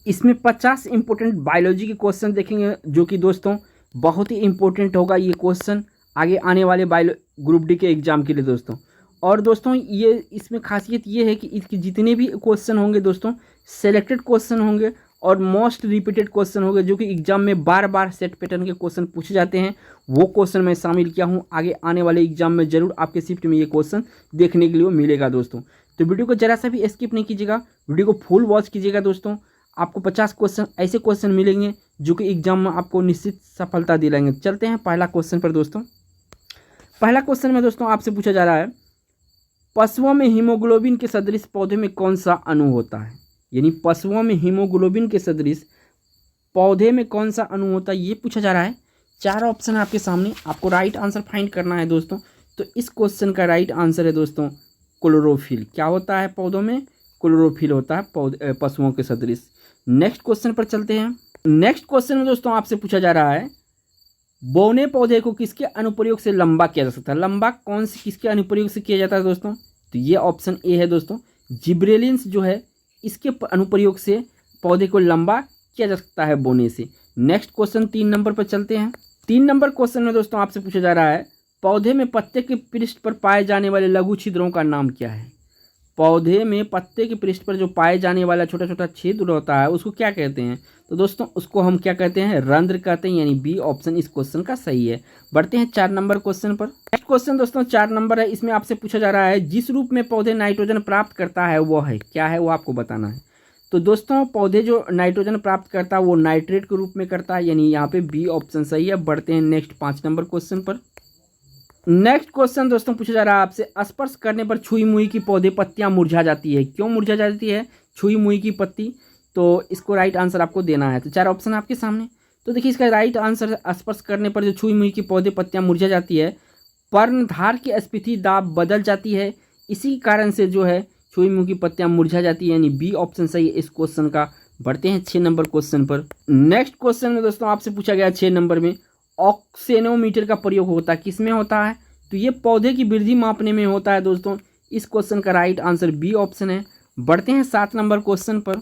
इसमें 50 important biology के question देखेंगे, जो कि दोस्तों बहुत ही इंपॉर्टेंट होगा ये क्वेश्चन आगे आने वाले बायो ग्रुप डी के एग्जाम के लिए दोस्तों। और दोस्तों ये इसमें खासियत ये है कि इसके जितने भी क्वेश्चन होंगे दोस्तों सेलेक्टेड क्वेश्चन होंगे और मोस्ट रिपीटेड क्वेश्चन होंगे, जो कि एग्जाम में बार बार सेट पैटर्न के क्वेश्चन पूछे जाते हैं। वो क्वेश्चन मैं शामिल किया हूँ, आगे आने वाले एग्जाम में जरूर आपके शिफ्ट में ये क्वेश्चन देखने के लिए मिलेगा दोस्तों। तो वीडियो को जरा सा भी स्किप नहीं कीजिएगा, वीडियो को फुल वॉच कीजिएगा दोस्तों। आपको 50 क्वेश्चन ऐसे क्वेश्चन मिलेंगे जो कि एग्जाम में आपको निश्चित सफलता दिलाएंगे। चलते हैं पहला क्वेश्चन पर दोस्तों। पहला क्वेश्चन में दोस्तों आपसे पूछा जा रहा है, पशुओं में हीमोग्लोबिन के सदृश पौधे में कौन सा अणु होता है। यानी पशुओं में हीमोग्लोबिन के सदृश पौधे में कौन सा अणु होता है, ये पूछा जा रहा है। 4 ऑप्शन है आपके सामने, आपको राइट आंसर फाइंड करना है दोस्तों। तो इस क्वेश्चन का राइट आंसर है दोस्तों क्लोरोफिल। क्या होता है पौधों में? क्लोरोफिल होता है पशुओं के सदृश। नेक्स्ट क्वेश्चन पर चलते हैं। नेक्स्ट क्वेश्चन में दोस्तों आपसे पूछा जा रहा है, बौने पौधे को किसके अनुप्रयोग से लंबा किया जा सकता है। लंबा कौन से किसके अनुप्रयोग से किया जाता है दोस्तों? तो ये ऑप्शन ए है दोस्तों, जिब्रेलिन्स जो है इसके अनुप्रयोग से पौधे को लंबा किया जा सकता है बोने से। नेक्स्ट क्वेश्चन 3 नंबर पर चलते हैं। 3 नंबर क्वेश्चन में दोस्तों आपसे पूछा जा रहा है, पौधे में पत्ते के पृष्ठ पर पाए जाने वाले लघु छिद्रों का नाम क्या है। पौधे में पत्ते के पृष्ठ पर जो पाए जाने वाला छोटा छोटा छिद्र होता है उसको क्या कहते हैं? तो दोस्तों उसको हम क्या कहते हैं? रंध्र कहते हैं। यानी बी ऑप्शन इस क्वेश्चन का सही है। बढ़ते हैं 4 नंबर क्वेश्चन पर। नेक्स्ट क्वेश्चन दोस्तों 4 नंबर है, इसमें आपसे पूछा जा रहा है, जिस रूप में पौधे नाइट्रोजन प्राप्त करता है वो है क्या है, वो आपको बताना है। तो दोस्तों पौधे जो नाइट्रोजन प्राप्त करता है वो नाइट्रेट के रूप में करता है, यानी यहाँ पे बी ऑप्शन सही है। बढ़ते हैं नेक्स्ट 5 नंबर क्वेश्चन पर। नेक्स्ट क्वेश्चन दोस्तों पूछा जा रहा है आपसे, स्पर्श करने पर छुई मुई की पौधे पत्तियां मुरझा जाती है। क्यों मुरझा जाती है छुई मुई की पत्ती? तो इसको राइट आंसर आपको देना है। तो 4 ऑप्शन आपके सामने। तो देखिए इसका राइट आंसर, स्पर्श करने पर जो छुई मुई की पौधे पत्तियां मुरझा जाती है, पर्णधार की स्फीति दाब बदल जाती है, इसी कारण से जो है छुई मुई की पत्तियां मुरझा जाती है, यानी बी ऑप्शन सही है इस क्वेश्चन का। बढ़ते हैं 6 नंबर क्वेश्चन पर। नेक्स्ट क्वेश्चन में दोस्तों आपसे पूछा गया 6 नंबर में, ऑक्सेनोमीटर का प्रयोग होता है किसमें होता है? तो ये पौधे की वृद्धि मापने में होता है दोस्तों। इस क्वेश्चन का राइट आंसर बी ऑप्शन है। बढ़ते हैं 7 नंबर क्वेश्चन पर।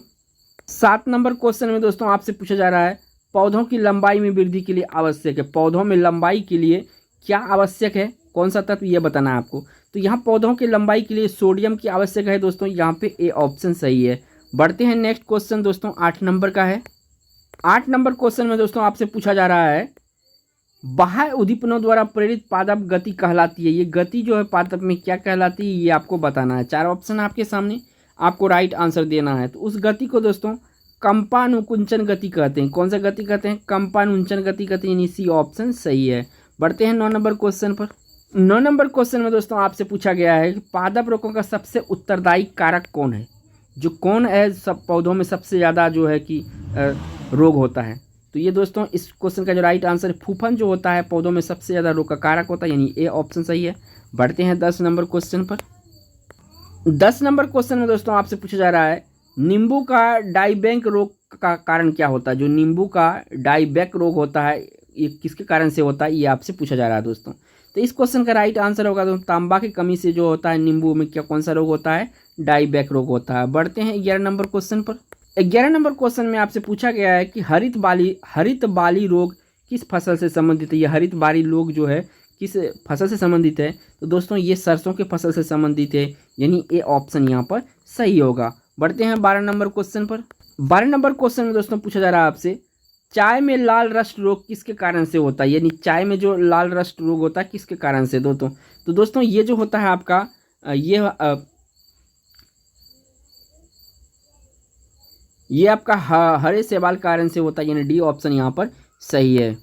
7 नंबर क्वेश्चन में दोस्तों आपसे पूछा जा रहा है, पौधों की लंबाई में वृद्धि के लिए आवश्यक है। पौधों में लंबाई के लिए क्या आवश्यक है, कौन सा तत्व, ये बताना है आपको। तो यहाँ पौधों की लंबाई के लिए सोडियम की आवश्यक है दोस्तों, यहाँ पे ए ऑप्शन सही है। बढ़ते हैं नेक्स्ट क्वेश्चन दोस्तों 8 नंबर का है। 8 नंबर क्वेश्चन में दोस्तों आपसे पूछा जा रहा है, बाह्य उद्दीपनों द्वारा प्रेरित पादप गति कहलाती है। ये गति जो है पादप में क्या कहलाती है, ये आपको बताना है। 4 ऑप्शन आपके सामने, आपको राइट आंसर देना है। तो उस गति को दोस्तों कंपानुकुंचन गति कहते हैं। कौन सा गति कहते हैं? कंपानुकुंचन गति कहते हैं, यानी सी ऑप्शन सही है। बढ़ते हैं 9 नंबर क्वेश्चन पर। 9 नंबर क्वेश्चन में दोस्तों आपसे पूछा गया है कि पादप रोगों का सबसे उत्तरदायी कारक कौन है। जो कौन है सब पौधों में सबसे ज़्यादा जो है कि रोग होता है। तो ये दोस्तों इस क्वेश्चन का जो राइट आंसर है, फूफन जो होता है पौधों में सबसे ज़्यादा रोग का कारक होता है, यानी ए ऑप्शन सही है। बढ़ते हैं 10 नंबर क्वेश्चन पर। 10 नंबर क्वेश्चन में दोस्तों आपसे पूछा जा रहा है, नींबू का डाईबैक रोग का कारण क्या होता है। जो नींबू का डाईबैक रोग होता है ये किसके कारण से होता है, ये आपसे पूछा जा रहा है दोस्तों। तो इस क्वेश्चन का राइट आंसर होगा दोस्तों, तांबा की कमी से जो होता है नींबू में क्या कौन सा रोग होता है, डाईबैक रोग होता है। बढ़ते हैं 11 नंबर क्वेश्चन पर। 11 नंबर क्वेश्चन में आपसे पूछा गया है कि हरित बाली रोग किस फसल से संबंधित है। ये हरित बाली रोग जो है किस फसल से संबंधित है? तो दोस्तों ये सरसों के फसल से संबंधित है, यानी ए ऑप्शन यहाँ पर सही होगा। बढ़ते हैं 12 नंबर क्वेश्चन पर। 12 नंबर क्वेश्चन में दोस्तों पूछा जा रहा है आपसे, चाय में लाल रस्ट रोग किसके कारण से होता है। यानी चाय में जो लाल रस्ट रोग होता है किसके कारण से दोस्तों? तो दोस्तों ये जो होता है आपका ये आपका हरे शैवाल कारण से होता है, यानी डी ऑप्शन यहाँ पर सही है।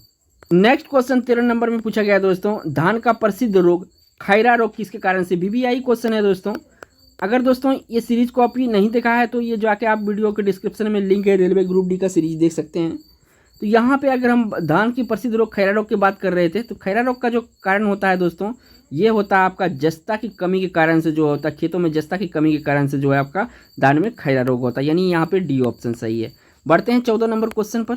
नेक्स्ट क्वेश्चन 13 नंबर में पूछा गया दोस्तों, धान का प्रसिद्ध रोग खैरा रोग किसके कारण से। बीबीआई क्वेश्चन है दोस्तों। अगर दोस्तों ये सीरीज को आपकी नहीं देखा है तो ये जाके आप वीडियो के डिस्क्रिप्शन में लिंक है, रेलवे ग्रुप डी का सीरीज देख सकते हैं। तो यहाँ पे अगर हम धान की प्रसिद्ध रोग खैरा रोग की बात कर रहे थे, तो खैरा रोग का जो कारण होता है दोस्तों, ये होता है आपका जस्ता की कमी के कारण से जो होता है, खेतों में जस्ता की कमी के कारण से जो है आपका धान में खैरा रोग होता है, यानी यहाँ पे डी ऑप्शन सही है। बढ़ते हैं 14 नंबर क्वेश्चन पर।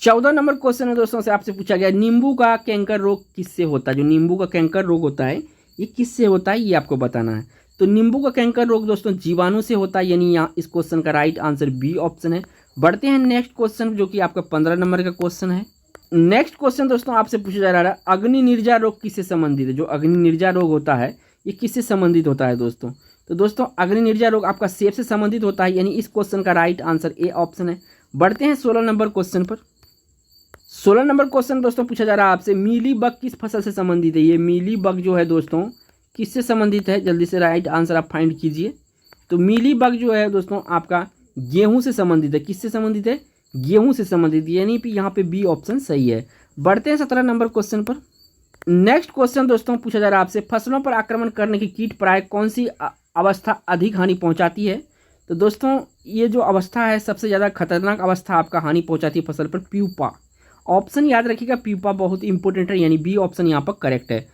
14 नंबर क्वेश्चन में दोस्तों से आपसे पूछा गया, नींबू का कैंकर रोग किससे होता है। जो नींबू का कैंकर रोग होता है ये किससे होता है, ये आपको बताना है। तो नींबू का कैंकर रोग दोस्तों जीवाणु से होता है, यानी यहाँ इस क्वेश्चन का राइट आंसर बी ऑप्शन है। बढ़ते हैं नेक्स्ट क्वेश्चन जो कि आपका 15 नंबर का क्वेश्चन है। नेक्स्ट क्वेश्चन दोस्तों आपसे पूछा जा रहा है अग्नि निर्जा रोग किससे संबंधित है। जो अग्नि निर्जा रोग होता है ये किससे संबंधित होता है दोस्तों। तो दोस्तों अग्नि निर्जा रोग आपका सेब से संबंधित होता है, यानी इस क्वेश्चन का राइट आंसर ए ऑप्शन है। बढ़ते हैं 16 नंबर क्वेश्चन पर। 16 नंबर क्वेश्चन दोस्तों पूछा जा रहा है आपसे मीली बग किस फसल से संबंधित है। ये मीली बग जो है दोस्तों किससे संबंधित है, जल्दी से राइट आंसर आप फाइंड कीजिए। तो मीली बग जो है दोस्तों आपका गेहूं से संबंधित है। किससे संबंधित है, गेहूं से संबंधित, यानी कि यहाँ पे बी ऑप्शन सही है। बढ़ते हैं 17 नंबर क्वेश्चन पर। नेक्स्ट क्वेश्चन दोस्तों पूछा जा रहा है आपसे फसलों पर आक्रमण करने की कीट प्राय कौन सी अवस्था अधिक हानि पहुंचाती है। तो दोस्तों ये जो अवस्था है सबसे ज़्यादा खतरनाक अवस्था आपका हानि पहुंचाती है फसल पर प्यूपा। ऑप्शन याद रखिएगा, प्यूपा बहुत इंपॉर्टेंट है, यानी बी ऑप्शन यहाँ पर करेक्ट है।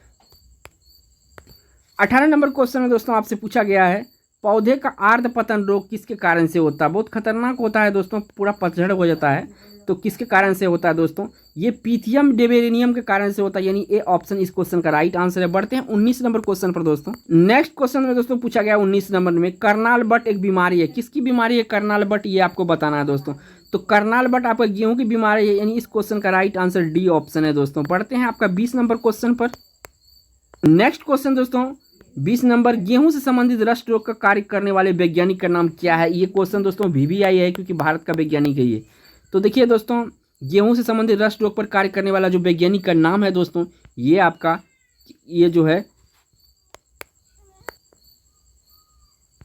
18 नंबर क्वेश्चन में दोस्तों आपसे पूछा गया है पौधे का आर्द्र पतन रोग किसके कारण से होता है। बहुत खतरनाक होता है दोस्तों, पूरा पतझड़ हो जाता है। तो किसके कारण से होता है दोस्तों, ये पीथियम डेबेरेनियम के कारण से होता है, यानी ए ऑप्शन इस क्वेश्चन का राइट आंसर है। बढ़ते हैं 19 नंबर क्वेश्चन पर दोस्तों। नेक्स्ट क्वेश्चन में दोस्तों पूछा गया 19 नंबर में करनाल बट एक बीमारी है। किसकी बीमारी है करनाल बट, ये आपको बताना है दोस्तों। तो करनाल बट आपका गेहूं की बीमारी है, यानी इस क्वेश्चन का राइट आंसर डी ऑप्शन है दोस्तों। बढ़ते हैं आपका 20 नंबर क्वेश्चन पर। नेक्स्ट क्वेश्चन दोस्तों 20 नंबर गेहूं से संबंधित रस्ट रोग का कार्य करने वाले वैज्ञानिक का नाम क्या है। ये क्वेश्चन दोस्तों VVI है, क्योंकि भारत का वैज्ञानिक है ये। तो देखिए दोस्तों गेहूं से संबंधित रस्ट रोग पर कार्य करने वाला जो वैज्ञानिक का नाम है दोस्तों, ये आपका ये जो है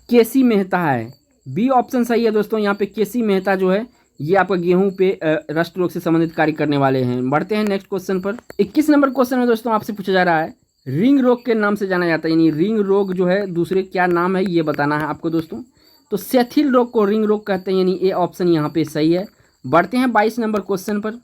केसी मेहता है। बी ऑप्शन सही है दोस्तों। यहाँ पे केसी मेहता जो है ये आपका गेहूं पे रस्ट रोग से संबंधित कार्य करने वाले हैं। बढ़ते हैं नेक्स्ट क्वेश्चन पर। 21 नंबर क्वेश्चन में दोस्तों आपसे पूछा जा रहा है रिंग रोग के नाम से जाना जाता है, यानी रिंग रोग जो है दूसरे क्या नाम है ये बताना है आपको दोस्तों। तो सेथिल रोग को रिंग रोग कहते हैं, यानी ए ऑप्शन यहाँ पे सही है। बढ़ते हैं 22 नंबर क्वेश्चन पर।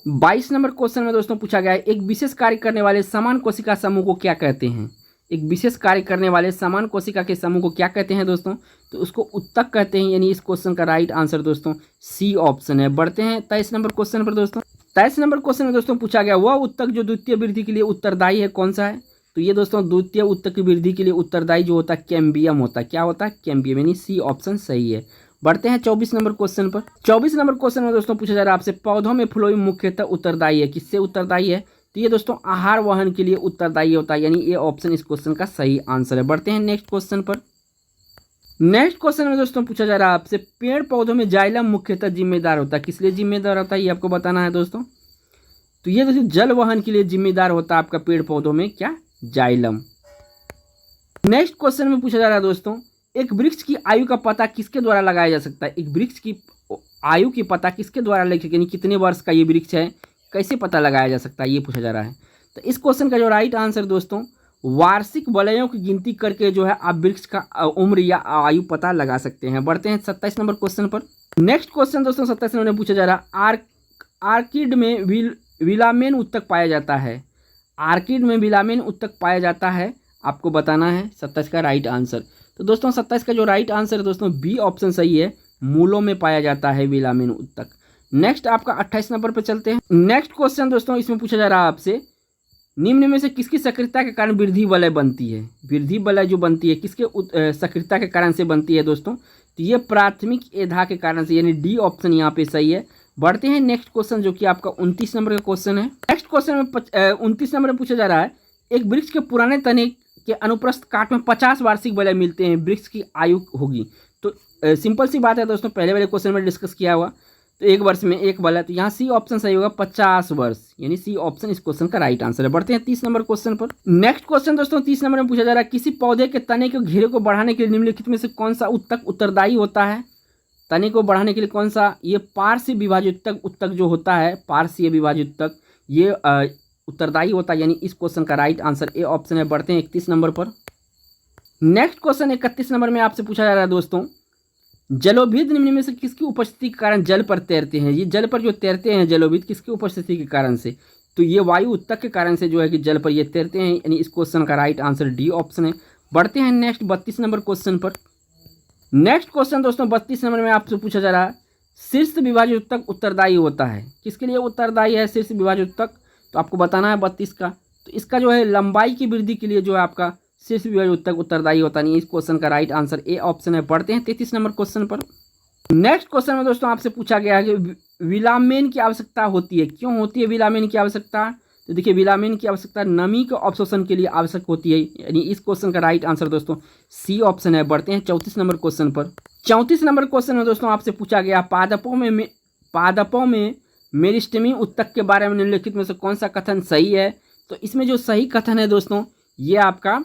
22 नंबर क्वेश्चन में दोस्तों पूछा गया है एक विशेष कार्य करने वाले समान कोशिका समूह को क्या कहते हैं। एक विशेष कार्य करने वाले समान कोशिका के समूह को क्या कहते हैं दोस्तों, तो उसको उत्तक कहते हैं, यानी इस क्वेश्चन का राइट आंसर दोस्तों सी ऑप्शन है। बढ़ते हैं 23 नंबर क्वेश्चन पर दोस्तों। 23 नंबर क्वेश्चन में दोस्तों पूछा गया वह उत्तक जो द्वितीय वृद्धि के लिए उत्तरदायी है कौन सा है। तो ये दोस्तों द्वितीय उत्तक की वृद्धि के लिए उत्तरदायी जो होता है कैम्बियम होता है। क्या होता है, कैम्बियम, यानी सी ऑप्शन सही है। बढ़ते हैं 24 नंबर क्वेश्चन पर। 24 नंबर क्वेश्चन में दोस्तों पूछा जा रहा है आपसे पौधों में फ्लोएम मुख्यतः उत्तरदायी है। किससे उत्तरदायी है, तो ये दोस्तों आहार वहन के लिए उत्तरदायी होता है, यानी ये ऑप्शन इस क्वेश्चन का सही आंसर है। बढ़ते हैं नेक्स्ट क्वेश्चन पर। नेक्स्ट क्वेश्चन में दोस्तों पूछा जा रहा है आपसे पेड़ पौधों में जाइलम मुख्यतः जिम्मेदार होता है। किस लिए जिम्मेदार होता है ये आपको बताना है दोस्तों। तो ये दोस्तों जल वहन के लिए जिम्मेदार होता है आपका पेड़ पौधों में क्या, जाइलम। नेक्स्ट क्वेश्चन में पूछा जा रहा है दोस्तों एक वृक्ष की आयु का पता किसके द्वारा लगाया जा सकता है। एक वृक्ष की आयु की पता किसके द्वारा लग, यानी कितने वर्ष का ये वृक्ष है, कैसे पता लगाया जा सकता है ये पूछा जा रहा है। तो इस क्वेश्चन का जो राइट आंसर दोस्तों वार्षिक वलयों की गिनती करके जो है आप वृक्ष का उम्र या आयु पता लगा सकते हैं। बढ़ते हैं 27 नंबर क्वेश्चन पर। नेक्स्ट क्वेश्चन दोस्तों 27 नंबर में पूछा जा रहा है आर्किड में विलामेन उत्तक पाया जाता है। आर्किड में विलामेन उत्तक पाया जाता है, आपको बताना है 27 का राइट आंसर। तो दोस्तों 27 का जो राइट आंसर है दोस्तों बी ऑप्शन सही है, मूलों में पाया जाता है विलामेन उत्तक। नेक्स्ट आपका 28 नंबर पर चलते हैं। नेक्स्ट क्वेश्चन दोस्तों इसमें पूछा जा रहा है आपसे निम्न में से किसकी सक्रियता के कारण वृद्धि वलय बनती है। वृद्धि वलय जो बनती है किसके सक्रियता के कारण से बनती है दोस्तों, तो ये प्राथमिक एधा के कारण से, यानी डी ऑप्शन यहाँ पे सही है। बढ़ते हैं नेक्स्ट क्वेश्चन जो कि आपका 29 नंबर का क्वेश्चन है। नेक्स्ट क्वेश्चन में 29 नंबर में पूछा जा रहा है एक वृक्ष के पुराने तने के अनुप्रस्थ काट में 50 वार्षिक वलय मिलते हैं, वृक्ष की आयु होगी। तो सिंपल सी बात है दोस्तों, पहले वाले क्वेश्चन में डिस्कस किया हुआ, तो एक वर्ष में एक वलय, तो यहाँ सी ऑप्शन सही होगा 50 वर्ष, यानी सी ऑप्शन इस क्वेश्चन का राइट आंसर है। बढ़ते हैं 30 नंबर क्वेश्चन पर। नेक्स्ट क्वेश्चन दोस्तों 30 नंबर में पूछा जा रहा है किसी पौधे के तने के घेरे को बढ़ाने के लिए निम्नलिखित में से कौन सा उत्तक उत्तरदायी होता है। तने को बढ़ाने के लिए कौन सा, ये पार्श्व विभाजित उत्तक जो होता है, पार्श्व विभाजित उत्तक, ये उत्तरदायी होता है, यानी इस क्वेश्चन का राइट आंसर ए ऑप्शन है। बढ़ते हैं 31 नंबर पर। नेक्स्ट क्वेश्चन 31 नंबर में आपसे पूछा जा रहा है दोस्तों जलोभिद निम्न में से किसकी उपस्थिति के कारण जल पर तैरते हैं। ये जल पर जो तैरते हैं जलोभिद किसकी उपस्थिति के कारण से, तो ये वायु उत्तक के कारण से जो है कि जल पर ये तैरते हैं, यानी इस क्वेश्चन का राइट आंसर डी ऑप्शन है। बढ़ते हैं नेक्स्ट 32 नंबर क्वेश्चन पर। नेक्स्ट क्वेश्चन दोस्तों 32 नंबर में आपसे पूछा जा रहा है शीर्ष विभाजित उत्तक उत्तरदायी होता है। किसके लिए उत्तरदायी है शीर्ष विभाजित उत्तक, तो आपको बताना है 32 का। तो इसका जो है लंबाई की वृद्धि के लिए जो है आपका शीर्ष विभाजित उत्तक उत्तरदायी होता नहीं, इस क्वेश्चन का राइट आंसर ए ऑप्शन है। बढ़ते हैं 33 नंबर क्वेश्चन पर। नेक्स्ट क्वेश्चन में दोस्तों आपसे पूछा गया है कि विलामेन की आवश्यकता होती है, क्यों होती है विलामेन की आवश्यकता? तो देखिए विलामेन की आवश्यकता नमी के अवशोषण के लिए आवश्यक होती है, यानी इस क्वेश्चन का राइट आंसर दोस्तों सी ऑप्शन है। बढ़ते हैं 34 नंबर क्वेश्चन पर। 34 नंबर क्वेश्चन में दोस्तों आपसे पूछा गया पादपों में मेरिस्टेमी उत्तक के बारे में निम्नलिखित में से कौन सा कथन सही है? तो इसमें जो सही कथन है दोस्तों ये आपका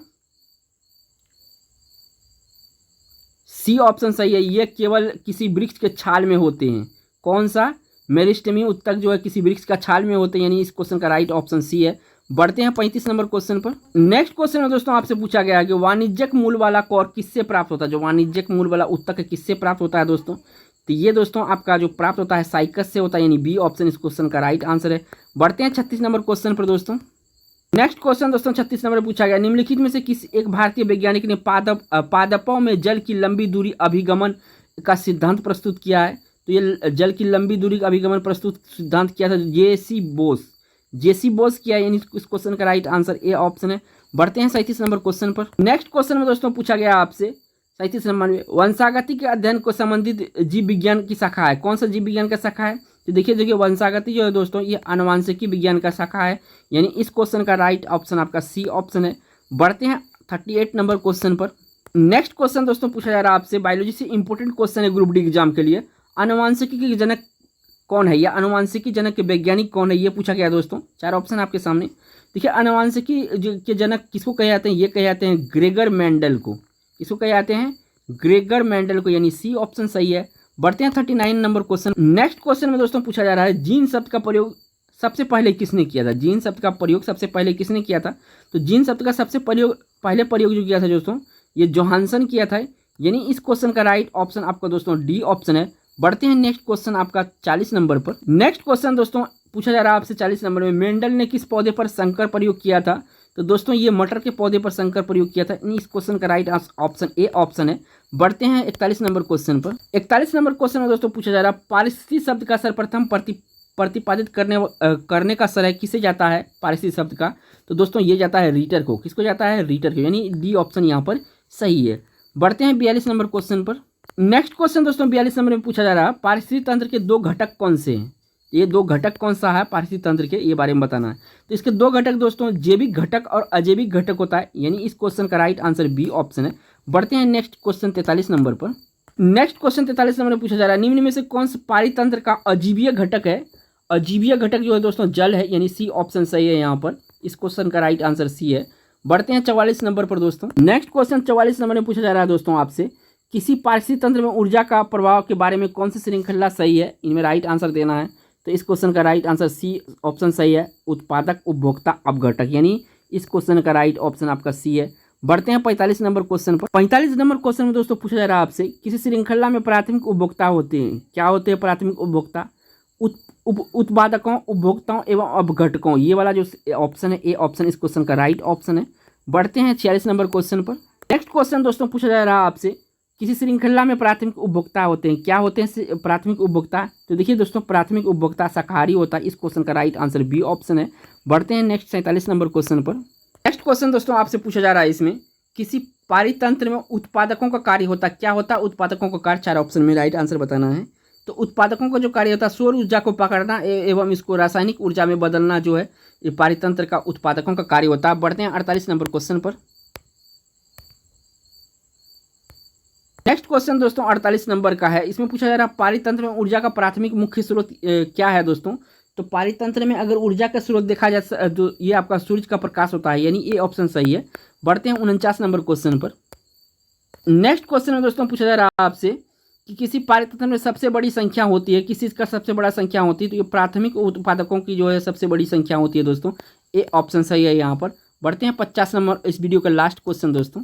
सी ऑप्शन सही है। ये केवल किसी वृक्ष के छाल में होते हैं। कौन सा? मेरिस्टेमी उत्तक जो है किसी वृक्ष का छाल में होते हैं, यानी इस क्वेश्चन का राइट ऑप्शन सी है। बढ़ते हैं 35 नंबर क्वेश्चन पर। नेक्स्ट क्वेश्चन में दोस्तों आपसे पूछा गया है कि वाणिज्यिक मूल वाला कौर किससे प्राप्त होता है? जो वाणिज्यिक मूल वाला उत्तक है किससे प्राप्त होता है दोस्तों? तो ये दोस्तों आपका जो प्राप्त होता है साइकस से होता है, यानी बी ऑप्शन इस क्वेश्चन का राइट आंसर है। बढ़ते हैं 36 नंबर क्वेश्चन पर दोस्तों। नेक्स्ट क्वेश्चन दोस्तों 36 नंबर पूछा गया, निम्नलिखित में से किस एक भारतीय वैज्ञानिक ने पादपों में जल की लंबी दूरी अभिगमन का सिद्धांत प्रस्तुत किया है? तो ये जल की लंबी दूरी का अभिगमन प्रस्तुत सिद्धांत किया था जेसी बोस किया, यानी इस क्वेश्चन का राइट आंसर ए ऑप्शन है। बढ़ते हैं 37 नंबर क्वेश्चन पर। नेक्स्ट क्वेश्चन में दोस्तों पूछा गया आपसे 37 नंबर में वंशागति के अध्ययन को संबंधित जीव विज्ञान की शाखा है। कौन सा जीव विज्ञान का शाखा है? तो देखिए वंशागति जो है दोस्तों ये आनुवांशिकी विज्ञान का शाखा है, यानी इस क्वेश्चन का राइट ऑप्शन आपका सी ऑप्शन है। बढ़ते हैं 38 नंबर क्वेश्चन पर। नेक्स्ट क्वेश्चन दोस्तों पूछा जा रहा है आपसे, बायोलॉजी से इंपॉर्टेंट क्वेश्चन है ग्रुप डी एग्जाम के लिए। आनुवांशिकी के जनक कौन है या आनुवांशिकी जनक के वैज्ञानिक कौन है, ये पूछा गया दोस्तों। 4 ऑप्शन आपके सामने। देखिए आनुवांशिकी के जनक किसको कहे जाते हैं? ये कहे जाते हैं ग्रेगर मेंडल को। किसको कहे जाते हैं? ग्रेगर मेंडल को, यानी सी ऑप्शन सही है। बढ़ते हैं 39 नंबर क्वेश्चन। नेक्स्ट क्वेश्चन में दोस्तों पूछा जा रहा है जीन शब्द का प्रयोग सबसे पहले किसने किया था? जीन शब्द का प्रयोग सबसे पहले किसने किया था? तो जीन शब्द का सबसे पहले प्रयोग जो किया था दोस्तों ये जोहानसन किया था, यानी इस क्वेश्चन का राइट ऑप्शन आपका दोस्तों डी ऑप्शन है। बढ़ते हैं नेक्स्ट क्वेश्चन आपका 40 नंबर पर। नेक्स्ट क्वेश्चन दोस्तों पूछा जा रहा है आपसे 40 नंबर में, मेंडल ने किस पौधे पर संकर प्रयोग किया था? तो दोस्तों ये मटर के पौधे पर संकर प्रयोग किया था, इस क्वेश्चन का राइट ऑप्शन ए ऑप्शन है। बढ़ते हैं 41 नंबर क्वेश्चन पर। 41 नंबर क्वेश्चन में दोस्तों पूछा जा रहा है पारिस्थितिक शब्द का सर्वप्रथम प्रतिपादित करने का श्रेय किसे जाता है? पारिस्थितिक शब्द का तो दोस्तों ये जाता है रीटर को। किसको जाता है? रीटर को, यानी डी ऑप्शन यहाँ पर सही है। बढ़ते हैं 42 नंबर क्वेश्चन पर। नेक्स्ट क्वेश्चन दोस्तों 42 नंबर में पूछा जा रहा है पारिस्थितिक तंत्र के 2 घटक कौन से हैं? ये 2 घटक कौन सा है पारिस्थितिक तंत्र के, ये बारे में बताना है। तो इसके 2 घटक दोस्तों जैविक घटक और अजैविक घटक होता है, यानी इस क्वेश्चन का राइट आंसर बी ऑप्शन है। बढ़ते हैं नेक्स्ट क्वेश्चन 43 नंबर पर। नेक्स्ट क्वेश्चन 43 नंबर में पूछा जा रहा है निम्न में से कौन सा पारितंत्र का अजीवीय घटक है? अजीवीय घटक जो है दोस्तों जल है, यानी सी ऑप्शन सही है यहाँ पर। इस क्वेश्चन का राइट आंसर सी है। बढ़ते हैं 44 नंबर पर दोस्तों। नेक्स्ट क्वेश्चन 44 नंबर में पूछा जा रहा है दोस्तों आपसे, किसी पारिस्थितिक तंत्र में ऊर्जा का प्रभाव के बारे में कौन सी श्रृंखला सही है? इनमें राइट आंसर देना है। तो इस क्वेश्चन का राइट आंसर सी ऑप्शन सही है, उत्पादक उपभोक्ता अपघटक, यानी इस क्वेश्चन का राइट ऑप्शन आपका सी है। बढ़ते हैं 45 नंबर क्वेश्चन पर। 45 नंबर क्वेश्चन में दोस्तों पूछा जा रहा है आपसे, किसी श्रृंखला में प्राथमिक उपभोक्ता होते हैं। क्या होते हैं प्राथमिक उपभोक्ता? उत्पादकों, उपभोक्ताओं एवं अपघटकों। ये वाला जो ऑप्शन है ए ऑप्शन इस क्वेश्चन का राइट ऑप्शन है। बढ़ते हैं 46 नंबर क्वेश्चन पर। नेक्स्ट क्वेश्चन दोस्तों पूछा जा रहा है आपसे, किसी श्रृंखला में प्राथमिक उपभोक्ता होते हैं। क्या होते हैं प्राथमिक उपभोक्ता? तो देखिए दोस्तों प्राथमिक उपभोक्ता शाकाहारी होता है, इस क्वेश्चन का राइट आंसर बी ऑप्शन है। बढ़ते हैं नेक्स्ट 47 नंबर क्वेश्चन पर। नेक्स्ट क्वेश्चन दोस्तों आपसे पूछा जा रहा है, इसमें किसी पारितंत्र में उत्पादकों का कार्य होता है। क्या होता है उत्पादकों का कार्य? 4 ऑप्शन में राइट आंसर बताना है। तो उत्पादकों का जो कार्य होता है सौर ऊर्जा को पकड़ना एवं इसको रासायनिक ऊर्जा में बदलना, जो है ये पारितंत्र का उत्पादकों का कार्य होता है। बढ़ते हैं 48 नंबर क्वेश्चन पर। नेक्स्ट क्वेश्चन दोस्तों 48 नंबर का है। इसमें पूछा जा रहा है पारितंत्र में ऊर्जा का प्राथमिक मुख्य स्रोत क्या है दोस्तों? तो पारितंत्र में अगर ऊर्जा का स्रोत देखा जाए तो ये आपका सूर्य का प्रकाश होता है, यानी ए ऑप्शन सही है। बढ़ते हैं 49 नंबर क्वेश्चन पर। नेक्स्ट क्वेश्चन में दोस्तों पूछा जा रहा है आपसे कि किसी पारितंत्र में सबसे बड़ी संख्या होती है, किसी का सबसे बड़ा संख्या होती है? तो ये प्राथमिक उत्पादकों की जो है सबसे बड़ी संख्या होती है दोस्तों, ए ऑप्शन सही है यहाँ पर। बढ़ते हैं 50 नंबर, इस वीडियो का लास्ट क्वेश्चन दोस्तों।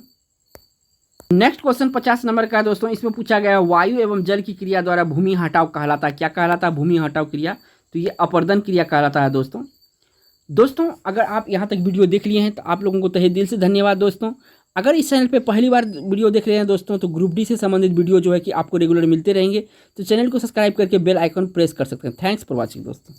नेक्स्ट क्वेश्चन 50 नंबर का है दोस्तों। इसमें पूछा गया वायु एवं जल की क्रिया द्वारा भूमि हटाव कहलाता है। क्या कहलाता है? भूमि हटाव क्रिया। तो ये अपरदन क्रिया कहलाता है दोस्तों अगर आप यहाँ तक वीडियो देख लिए हैं तो आप लोगों को तहे दिल से धन्यवाद दोस्तों। अगर इस चैनल पे पहली बार वीडियो देख रहे हैं दोस्तों तो ग्रुप डी से संबंधित वीडियो जो है कि आपको रेगुलर मिलते रहेंगे, तो चैनल को सब्सक्राइब करके बेल आइकन प्रेस कर सकते हैं। थैंक्स फॉर वॉचिंग दोस्तों।